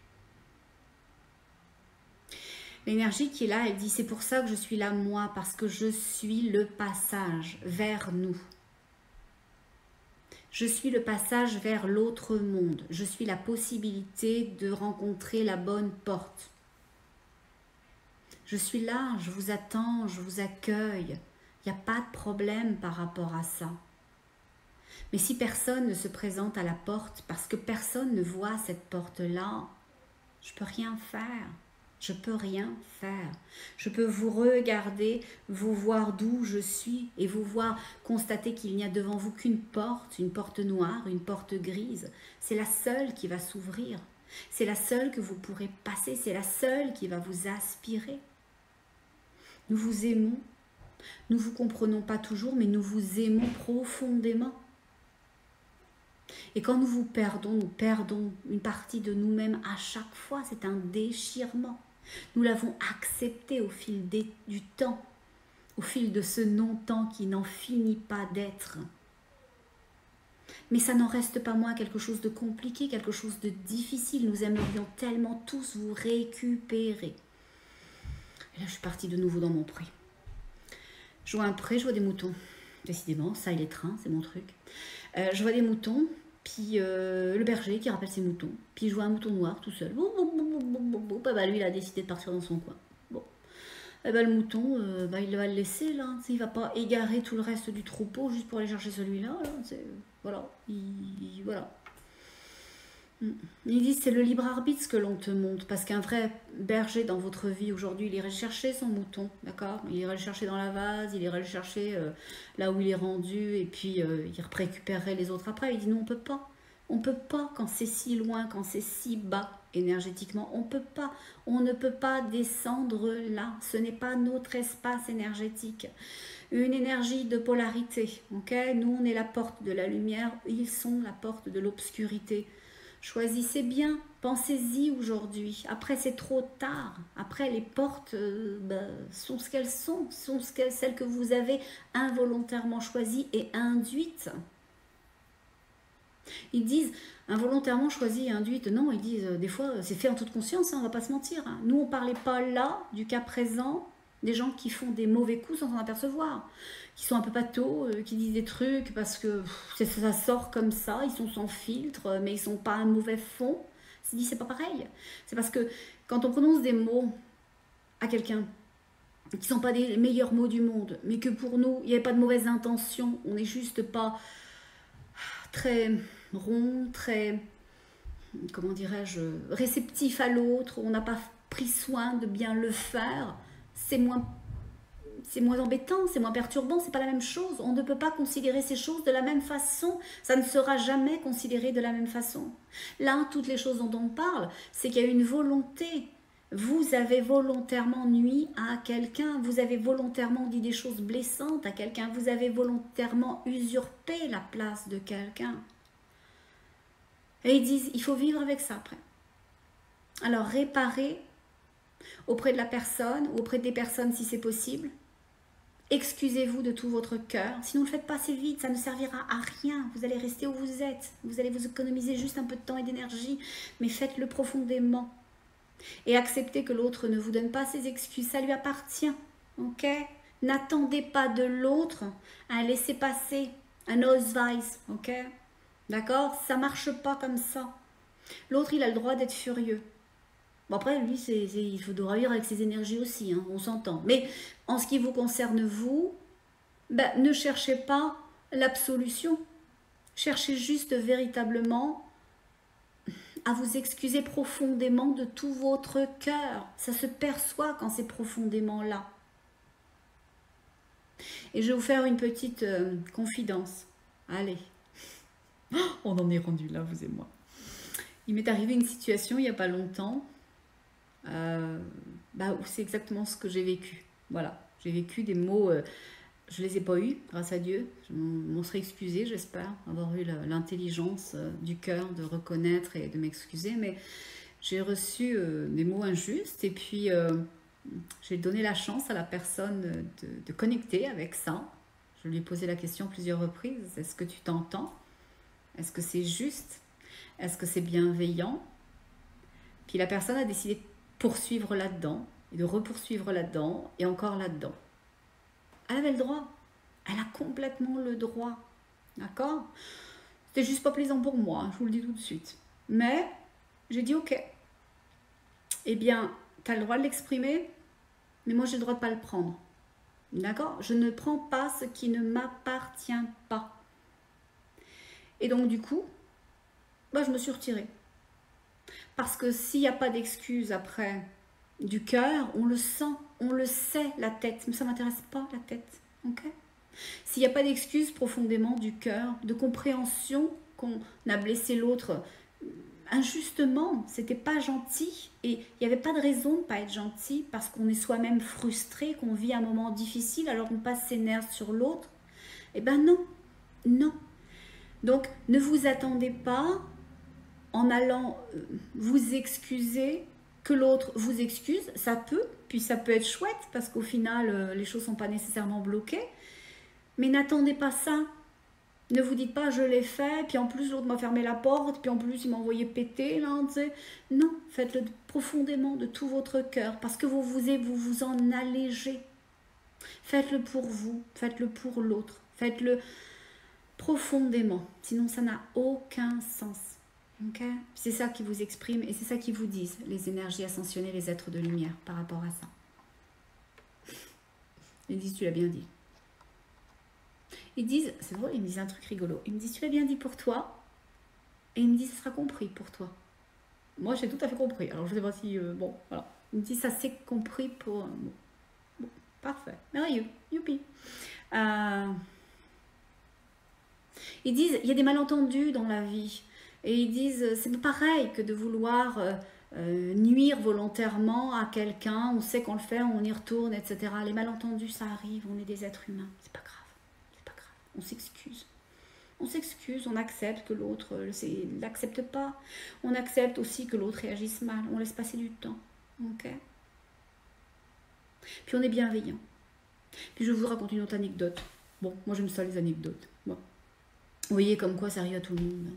L'énergie qui est là, elle dit, c'est pour ça que je suis là moi, parce que je suis le passage vers nous. Je suis le passage vers l'autre monde. Je suis la possibilité de rencontrer la bonne porte. Je suis là, je vous attends, je vous accueille. Il n'y a pas de problème par rapport à ça. Mais si personne ne se présente à la porte, parce que personne ne voit cette porte-là, je ne peux rien faire. Je ne peux rien faire. Je peux vous regarder, vous voir d'où je suis et vous voir constater qu'il n'y a devant vous qu'une porte, une porte noire, une porte grise. C'est la seule qui va s'ouvrir. C'est la seule que vous pourrez passer. C'est la seule qui va vous aspirer. Nous vous aimons. Nous ne vous comprenons pas toujours, mais nous vous aimons profondément. Et quand nous perdons une partie de nous-mêmes à chaque fois. C'est un déchirement. Nous l'avons accepté au fil du temps, au fil de ce non-temps qui n'en finit pas d'être. Mais ça n'en reste pas moins quelque chose de compliqué, quelque chose de difficile. Nous aimerions tellement tous vous récupérer. Et là, je suis partie de nouveau dans mon pré. Je vois un pré, je vois des moutons. Décidément, ça et les trains, c'est mon truc. Je vois des moutons. Puis le berger qui rappelle ses moutons. Puis je vois un mouton noir tout seul. Lui, il a décidé de partir dans son coin. Bon. Le mouton, il va le laisser là. Il ne va pas égarer tout le reste du troupeau juste pour aller chercher celui-là. Voilà. Voilà. Ils disent c'est le libre arbitre ce que l'on te montre. Parce qu'un vrai berger dans votre vie aujourd'hui, il irait chercher son mouton. D'accord. Il irait le chercher dans la vase, il irait le chercher là où il est rendu. Et puis il récupérerait les autres après. Il dit non, on ne peut pas. On ne peut pas quand c'est si loin, quand c'est si bas énergétiquement. On peut pas. On ne peut pas descendre là. Ce n'est pas notre espace énergétique. Une énergie de polarité. Okay. Nous, on est la porte de la lumière. Ils sont la porte de l'obscurité. Choisissez bien, pensez-y aujourd'hui. Après, c'est trop tard. Après, les portes sont ce qu'elles sont celles que vous avez involontairement choisies et induites. Ils disent involontairement choisies et induites. Non, ils disent des fois, c'est fait en toute conscience, on ne va pas se mentir. Nous, on ne parlait pas là du cas présent des gens qui font des mauvais coups sans s'en apercevoir, qui sont un peu pathos, qui disent des trucs parce que ça sort comme ça, ils sont sans filtre, mais ils sont pas un mauvais fond. C'est pas pareil. C'est parce que quand on prononce des mots à quelqu'un qui sont pas des meilleurs mots du monde, mais que pour nous, il n'y avait pas de mauvaise intention, on n'est juste pas très rond, très, comment dirais-je, réceptif à l'autre, on n'a pas pris soin de bien le faire, c'est moins embêtant, c'est moins perturbant, c'est pas la même chose. On ne peut pas considérer ces choses de la même façon. Ça ne sera jamais considéré de la même façon. Là, toutes les choses dont on parle, c'est qu'il y a une volonté. Vous avez volontairement nui à quelqu'un, vous avez volontairement dit des choses blessantes à quelqu'un, vous avez volontairement usurpé la place de quelqu'un. Et ils disent, il faut vivre avec ça après. Alors, réparer auprès de la personne ou auprès des personnes si c'est possible. Excusez-vous de tout votre cœur. Sinon, ne le faites pas assez vite, ça ne servira à rien. Vous allez rester où vous êtes. Vous allez vous économiser juste un peu de temps et d'énergie, mais faites-le profondément. Et acceptez que l'autre ne vous donne pas ses excuses. Ça lui appartient. Ok? N'attendez pas de l'autre un laisser-passer, un Ausweis. Ok? D'accord? Ça ne marche pas comme ça. L'autre, il a le droit d'être furieux. Bon, après, lui, il faudra vivre avec ses énergies aussi, hein, on s'entend. Mais en ce qui vous concerne, vous, ne cherchez pas l'absolution. Cherchez juste véritablement à vous excuser profondément de tout votre cœur. Ça se perçoit quand c'est profondément là. Et je vais vous faire une petite confidence. Allez. On en est rendu là, vous et moi. Il m'est arrivé une situation il n'y a pas longtemps. Où c'est exactement ce que j'ai vécu. Voilà, j'ai vécu des mots, je les ai pas eus, grâce à Dieu. Je m'en serais excusée, j'espère, avoir eu l'intelligence du cœur de reconnaître et de m'excuser, mais j'ai reçu des mots injustes et puis J'ai donné la chance à la personne de connecter avec ça. Je lui ai posé la question plusieurs reprises. Est-ce que tu t'entends? Est-ce que c'est juste? Est-ce que c'est bienveillant? Puis la personne a décidé de poursuivre là-dedans, et de repoursuivre là-dedans, et encore là-dedans. Elle avait le droit. Elle a complètement le droit. D'accord? C'était juste pas plaisant pour moi, je vous le dis tout de suite. Mais j'ai dit ok. Eh bien, tu as le droit de l'exprimer, mais moi j'ai le droit de ne pas le prendre. D'accord? Je ne prends pas ce qui ne m'appartient pas. Et donc du coup, bah, je me suis retirée. Parce que s'il n'y a pas d'excuse après du cœur, on le sent, on le sait, la tête. Mais ça ne m'intéresse pas, la tête. Ok? S'il n'y a pas d'excuse profondément du cœur, de compréhension qu'on a blessé l'autre injustement, c'était pas gentil et il n'y avait pas de raison de ne pas être gentil parce qu'on est soi-même frustré, qu'on vit un moment difficile alors on passe ses nerfs sur l'autre. Eh ben non, non. Donc ne vous attendez pas en allant vous excuser que l'autre vous excuse, ça peut, puis ça peut être chouette parce qu'au final les choses ne sont pas nécessairement bloquées, mais n'attendez pas ça. Ne vous dites pas je l'ai fait, puis en plus l'autre m'a fermé la porte, puis en plus il m'a envoyé péter, là, tu sais. Non, faites-le profondément de tout votre cœur, parce que vous en allégez. Faites-le pour vous, faites-le pour l'autre, faites-le profondément, sinon ça n'a aucun sens. Okay? C'est ça qui vous exprime et c'est ça qui vous disent les énergies ascensionnées, les êtres de lumière par rapport à ça. Ils disent tu l'as bien dit. Ils disent, c'est drôle, ils me disent un truc rigolo. Ils me disent, tu l'as bien dit pour toi. Et ils me disent, ça sera compris pour toi. Moi, j'ai tout à fait compris. Alors, je ne sais pas si... bon, voilà. Ils me disent, ça c'est compris pour... Bon, parfait. Merveilleux. Youpi. Ils disent, il y a des malentendus dans la vie. Et ils disent, c'est pareil que de vouloir nuire volontairement à quelqu'un. On sait qu'on le fait, on y retourne, etc. Les malentendus, ça arrive. On est des êtres humains. C'est pas grave. On s'excuse. On s'excuse, on accepte que l'autre ne l'accepte pas. On accepte aussi que l'autre réagisse mal. On laisse passer du temps. Ok? Puis on est bienveillant. Puis je vais vous raconter une autre anecdote. Bon, moi j'aime ça les anecdotes. Bon. Vous voyez comme quoi ça arrive à tout le monde.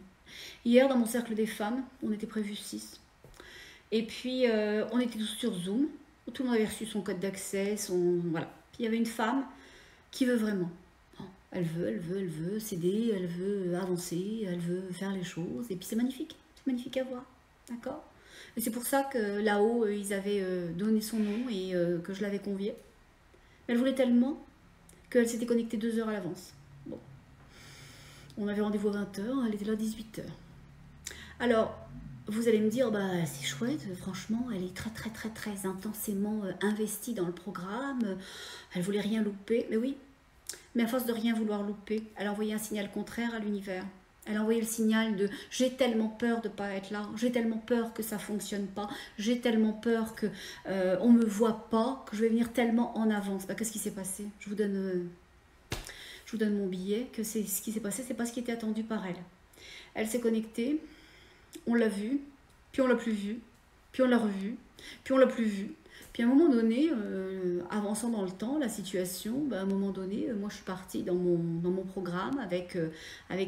Hier, dans mon cercle des femmes, on était prévus 6. Et puis on était tous sur Zoom. Tout le monde avait reçu son code d'accès, voilà. Puis il y avait une femme qui veut vraiment. Elle veut s'aider, elle veut avancer, elle veut faire les choses. Et puis c'est magnifique à voir. D'accord? Et c'est pour ça que là-haut, ils avaient donné son nom et que je l'avais conviée. Elle voulait tellement qu'elle s'était connectée 2 heures à l'avance. Bon. On avait rendez-vous à 20h, elle était là à 18h. Alors, vous allez me dire, bah c'est chouette, franchement, elle est très intensément investie dans le programme. Elle voulait rien louper, mais oui. Mais à force de rien vouloir louper, elle a envoyé un signal contraire à l'univers. Elle a envoyé le signal de « j'ai tellement peur de ne pas être là, j'ai tellement peur que ça ne fonctionne pas, j'ai tellement peur qu'on ne me voit pas, que je vais venir tellement en avance. » Qu'est-ce qui s'est passé? Je vous donne mon billet, que c'est ce qui s'est passé, c'est pas ce qui était attendu par elle. Elle s'est connectée, on l'a vue, puis on l'a plus vue, puis on l'a revue, puis on l'a plus vue. Puis à un moment donné, avançant dans le temps, la situation, à un moment donné, moi je suis partie dans mon programme avec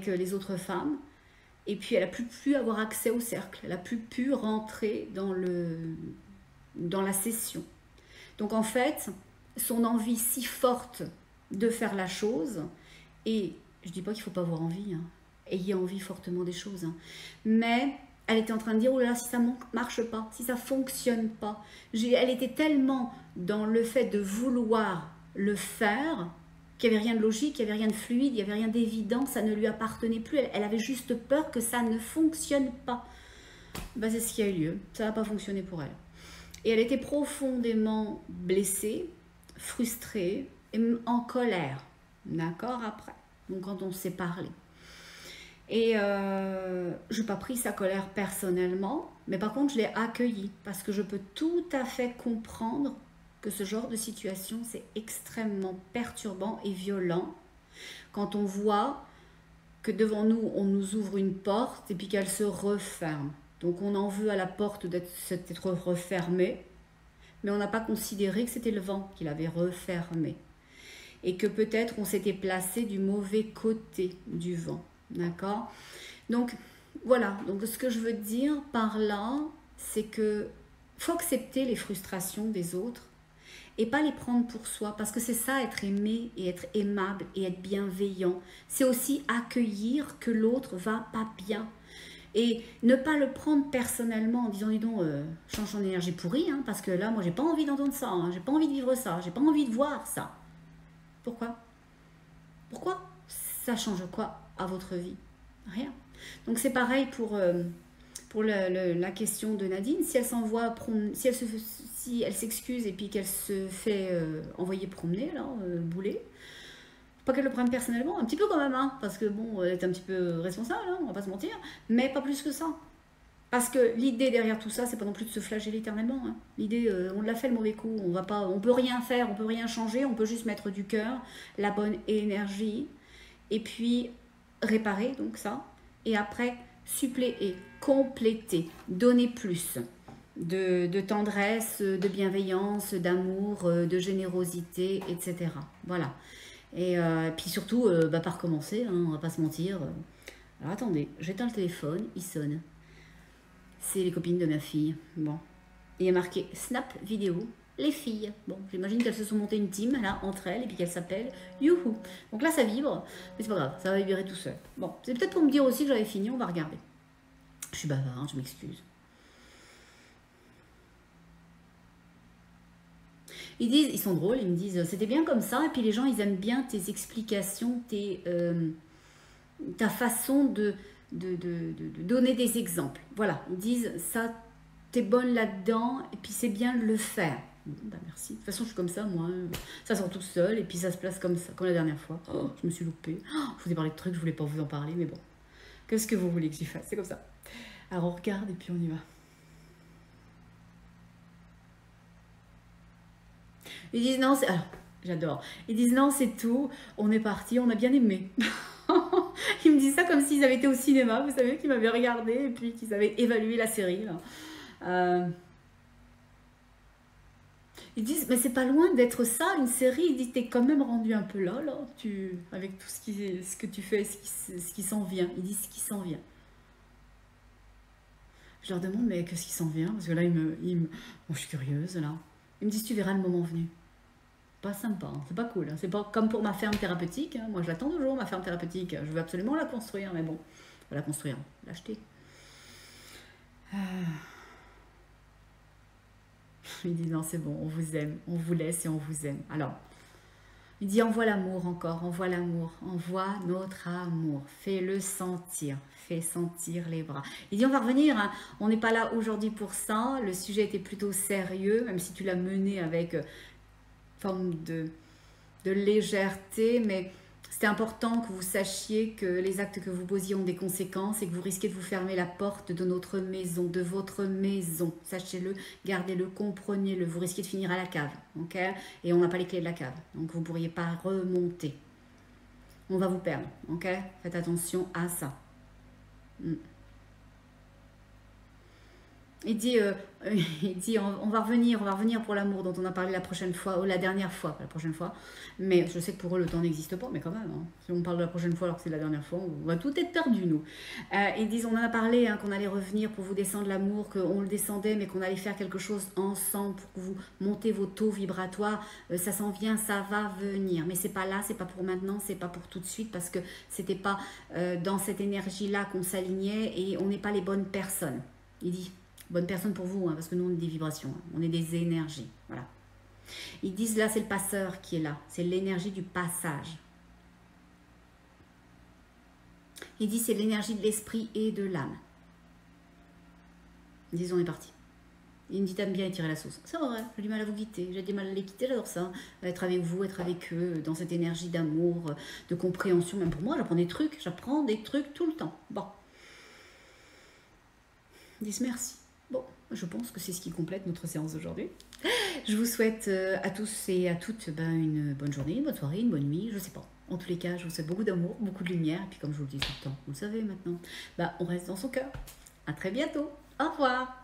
les autres femmes. Et puis elle n'a plus pu avoir accès au cercle. Elle n'a plus pu rentrer dans la session. Donc en fait, son envie si forte de faire la chose, et je ne dis pas qu'il ne faut pas avoir envie, hein, ayez envie fortement des choses, hein, mais... Elle était en train de dire, oh là là, si ça ne marche pas, si ça ne fonctionne pas. Elle était tellement dans le fait de vouloir le faire qu'il n'y avait rien de logique, il n'y avait rien de fluide, il n'y avait rien d'évident, ça ne lui appartenait plus. Elle avait juste peur que ça ne fonctionne pas. Ben, c'est ce qui a eu lieu, ça n'a pas fonctionné pour elle. Et elle était profondément blessée, frustrée et en colère. D'accord, après. Donc quand on s'est parlé. Et je n'ai pas pris sa colère personnellement, mais par contre je l'ai accueillie parce que je peux tout à fait comprendre que ce genre de situation c'est extrêmement perturbant et violent quand on voit que devant nous on nous ouvre une porte et puis qu'elle se referme. Donc on en veut à la porte d'être refermée, mais on n'a pas considéré que c'était le vent qui l'avait refermé. Et que peut-être on s'était placé du mauvais côté du vent. D'accord? Donc, voilà. Donc, ce que je veux dire par là, c'est que faut accepter les frustrations des autres et pas les prendre pour soi, parce que c'est ça, être aimé et être aimable et être bienveillant. C'est aussi accueillir que l'autre va pas bien. Et ne pas le prendre personnellement en disant, dis donc, change ton énergie pourrie, hein, parce que là, moi, j'ai pas envie d'entendre ça, hein, j'ai pas envie de vivre ça, j'ai pas envie de voir ça. Pourquoi? Pourquoi? Ça change quoi à votre vie? Rien. Donc c'est pareil pour la question de Nadine. Si elle s'envoie, si elle s'excuse et puis qu'elle se fait envoyer promener, là, bouler, pas qu'elle le prenne personnellement, un petit peu quand même, hein, parce que bon, elle est un petit peu responsable, hein, on va pas se mentir, mais pas plus que ça. Parce que l'idée derrière tout ça, c'est pas non plus de se flageller éternellement. Hein. L'idée, on l'a fait le mauvais coup, on peut rien faire, on peut rien changer, on peut juste mettre du cœur, la bonne énergie, et puis réparer donc ça, et après suppléer, compléter, donner plus de tendresse, de bienveillance, d'amour, de générosité, etc. Voilà. Et puis surtout, pas recommencer, hein, on va pas se mentir. Alors attendez, j'éteins le téléphone, il sonne. C'est les copines de ma fille. Bon. Et il y a marqué Snap vidéo, les filles. Bon, j'imagine qu'elles se sont montées une team là, entre elles, et puis qu'elles s'appellent Youhou. Donc là, ça vibre, mais c'est pas grave, ça va vibrer tout seul. Bon, c'est peut-être pour me dire aussi que j'avais fini, on va regarder. Je suis bavarde, je m'excuse. Ils disent, ils sont drôles, ils me disent, c'était bien comme ça, et puis les gens, ils aiment bien tes explications, ta façon de donner des exemples. Voilà, ils disent, ça, t'es bonne là-dedans, et puis c'est bien de le faire. Bon, bah merci. De toute façon, je suis comme ça, moi. Ça sort tout seul, et puis ça se place comme ça, comme la dernière fois. Oh, je me suis loupée. Oh, je vous ai parlé de trucs, je voulais pas vous en parler, mais bon. Qu'est-ce que vous voulez que j'y fasse? C'est comme ça. Alors, on regarde, et puis on y va. Ils disent non, c'est... Alors, j'adore. Ils disent non, c'est tout. On est parti, on a bien aimé. Ils me disent ça comme s'ils avaient été au cinéma, vous savez, qu'ils m'avaient regardé et puis qu'ils avaient évalué la série. Là. Ils disent, mais c'est pas loin d'être ça, une série. Ils disent, t'es quand même rendu un peu là, avec tout ce que tu fais, ce qui s'en vient. Ils disent ce qui s'en vient. Je leur demande, mais qu'est-ce qui s'en vient? Parce que là, bon, je suis curieuse, là. Ils me disent, tu verras le moment venu. Pas sympa, hein. C'est pas cool. Hein. C'est pas comme pour ma ferme thérapeutique. Hein. Moi, je l'attends toujours, ma ferme thérapeutique. Je veux absolument la construire, mais bon, la construire, l'acheter. Il dit non, c'est bon, on vous aime, on vous laisse et on vous aime. Alors, il dit envoie l'amour encore, envoie l'amour, envoie notre amour, fais-le sentir, fais sentir les bras. Il dit on va revenir, hein. On n'est pas là aujourd'hui pour ça, le sujet était plutôt sérieux, même si tu l'as mené avec forme de légèreté, mais c'était important que vous sachiez que les actes que vous posiez ont des conséquences et que vous risquez de vous fermer la porte de notre maison, de votre maison. Sachez-le, gardez-le, comprenez-le. Vous risquez de finir à la cave, ok? Et on n'a pas les clés de la cave, donc vous ne pourriez pas remonter. On va vous perdre, ok? Faites attention à ça. Il dit, on va revenir pour l'amour dont on a parlé la prochaine fois, ou la dernière fois, pas la prochaine fois. Mais je sais que pour eux, le temps n'existe pas, mais quand même, hein, si on parle de la prochaine fois alors que c'est la dernière fois, on va tout être perdu, nous. Ils disent, on en a parlé, hein, qu'on allait revenir pour vous descendre l'amour, qu'on le descendait, mais qu'on allait faire quelque chose ensemble pour que vous montez vos taux vibratoires. Ça s'en vient, ça va venir. Mais c'est pas là, c'est pas pour maintenant, c'est pas pour tout de suite, parce que c'était pas dans cette énergie-là qu'on s'alignait et on n'est pas les bonnes personnes. Il dit... Bonne personne pour vous, hein, parce que nous, on est des vibrations, hein, on est des énergies. Voilà. Ils disent là, c'est le passeur qui est là. C'est l'énergie du passage. Ils disent c'est l'énergie de l'esprit et de l'âme. Ils disent on est parti. Il me dit t'aimes bien étirer la sauce. C'est vrai, j'ai du mal à vous quitter. J'ai du mal à les quitter, j'adore ça. Être avec vous, être avec eux, dans cette énergie d'amour, de compréhension. Même pour moi, j'apprends des trucs tout le temps. Bon. Ils disent merci. Bon, je pense que c'est ce qui complète notre séance d'aujourd'hui. Je vous souhaite à tous et à toutes une bonne journée, une bonne soirée, une bonne nuit, je sais pas. En tous les cas, je vous souhaite beaucoup d'amour, beaucoup de lumière. Et puis comme je vous le dis tout le temps, vous le savez maintenant, on reste dans son cœur. À très bientôt. Au revoir.